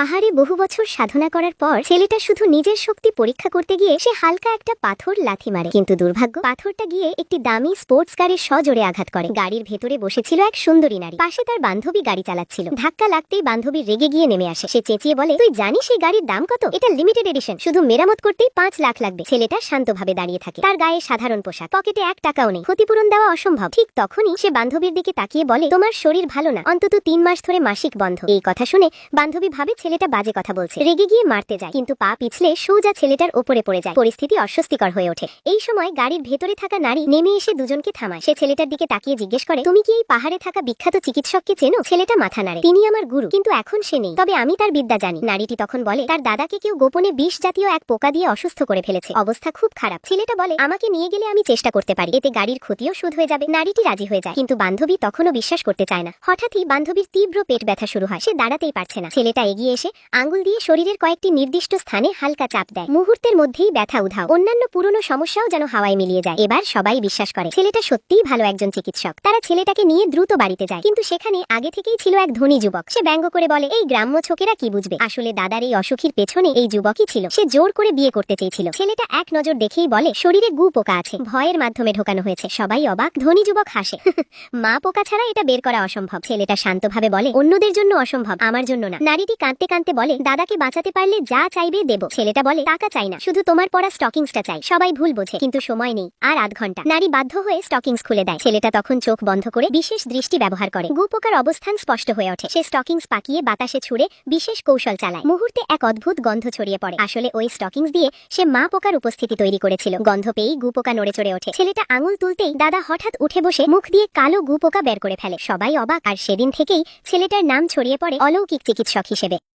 পাহাড়ে বহু বছর সাধনা করার পর ছেলেটা শুধু নিজের শক্তি পরীক্ষা করতে গিয়ে সে হালকা একটা পাথর লাথি মারে, কিন্তু দুর্ভাগ্য পাথরটা গিয়ে একটি দামি স্পোর্টস কারের সজোরে আঘাত করে। গাড়ির ভেতরে বসেছিল এক সুন্দরী নারী, পাশে তার বান্ধবী গাড়ি চালাচ্ছিল। ধাক্কা লাগতেই বান্ধবী রেগে গিয়ে নেমে আসে। সে চেঁচিয়ে বলে, তুই জানিস এই গাড়ির দাম কত? এটা লিমিটেড এডিশন, শুধু মেরামত করতেই 5 লাখ লাগবে। ছেলেটা শান্তভাবে দাঁড়িয়ে থাকে, তার গায়ে সাধারণ পোশাক, পকেটে 1 টাকাও নেই, ক্ষতিপূরণ দেওয়া অসম্ভব। ঠিক তখনই সে বান্ধবীর দিকে তাকিয়ে বলে, তোমার শরীর ভালো না, অন্তত 3 মাস ধরে মাসিক বন্ধ। এই কথা শুনে বান্ধবী ভাবে ছেলেটা বাজে কথা বলছে, রেগে গিয়ে মারতে যায়, কিন্তু পা পিছলে সোজা ছেলেটার ওপরে পড়ে যায়। পরিস্থিতি অস্বস্তিকর হয়ে ওঠে। এই সময় গাড়ির ভেতরে থাকা নারী নেমে এসে দুজনকে থামায়। সে ছেলেটার দিকে তাকিয়ে জিজ্ঞেস করে, তুমি কি এই পাহাড়ে থাকা বিখ্যাত চিকিৎসককে চেনো? ছেলেটা মাথা নাড়ে, তিনি আমার গুরু, কিন্তু এখন সে নেই, তবে আমি তার বিদ্যা জানি। নারীটি তখন বলে, তার দাদাকে কেউ গোপনে বিষ জাতীয় এক পোকা দিয়ে অসুস্থ করে ফেলেছে, অবস্থা খুব খারাপ। ছেলেটা বলে, আমাকে নিয়ে গেলে আমি চেষ্টা করতে পারি, এতে গাড়ির ক্ষতিও শোধ হয়ে যাবে। নারীটি রাজি হয়ে যায়, কিন্তু বান্ধবী তখনও বিশ্বাস করতে চায় না। হঠাৎই বান্ধবীর তীব্র পেট ব্যথা শুরু হয়, সে দাঁড়াতেই পারছে না। ছেলেটা এগিয়ে এসে আঙ্গুল দিয়ে শরীরের কয়েকটি নির্দিষ্ট স্থানে হালকা চাপ দেয়। মুহূর্তের মধ্যেই ব্যথা উধাও, অন্যান্য পুরনো সমস্যাও যেন হাওয়ায় মিলিয়ে যায়। এবার সবাই বিশ্বাস করে ছেলেটা সত্যিই ভালো একজন চিকিৎসক। তারা ছেলেটাকে নিয়ে দ্রুত বাড়িতে যায়, কিন্তু সেখানে আগে থেকেই ছিল এক ধনী যুবক। সে ব্যঙ্গ করে বলে, এই গ্রাম্য ছোকেরা কি বুঝবে, আসলে দাদার এই অসুখীর পেছনে এই যুবকই ছিল। সে জোর করে বিয়ে করতে চেয়েছিল। ছেলেটা এক নজর দেখেই বলে, শরীরে গু পোকা আছে, ভয়ের মাধ্যমে ঢোকানো হয়েছে। সবাই অবাক, ধনী যুবক হাসে, মা পোকা ছাড়া এটা বের করা অসম্ভব। ছেলেটা শান্তভাবে বলে, অন্যদের জন্য অসম্ভব, আমার জন্য না। নারীটি কাঁদতে কাঁদতে বলে, দাদাকে বাঁচাতে পারলে যা চাইবে দেব। ছেলেটা বলে, টাকা চাই না, শুধু তোমার পরা স্টকিংসটা চাই। সবাই ভুল বোঝে, কিন্তু সময় নেই, আর আধ ঘন্টা। নারী বাধ্য হয়ে স্টকিংস খুলে দেয়। ছেলেটা তখন চোখ বন্ধ করে বিশেষ দৃষ্টি ব্যবহার করে। গু পোকার অবস্থান স্পষ্ট হয়ে ওঠে। সে স্টকিংস পাকিয়ে বাতাসে ছুড়ে বিশেষ কৌশল চালায়। মুহূর্তে এক অদ্ভুত গন্ধ ছড়িয়ে পড়ে। আসলে ওই স্টকিংস দিয়ে সে মা পোকার উপস্থিতি তৈরি করেছিল। গন্ধ পেয়েই গু পোকা নড়ে চড়ে ওঠে। ছেলেটা আঙুল তুলতেই দাদা হঠাৎ উঠে বসে মুখ দিয়ে কালো গু পোকা বের করে ফেলে। সবাই অবাক, আর সেদিন থেকেই ছেলেটার নাম ছড়িয়ে পড়ে অলৌকিক চিকিৎসক হিসেবে।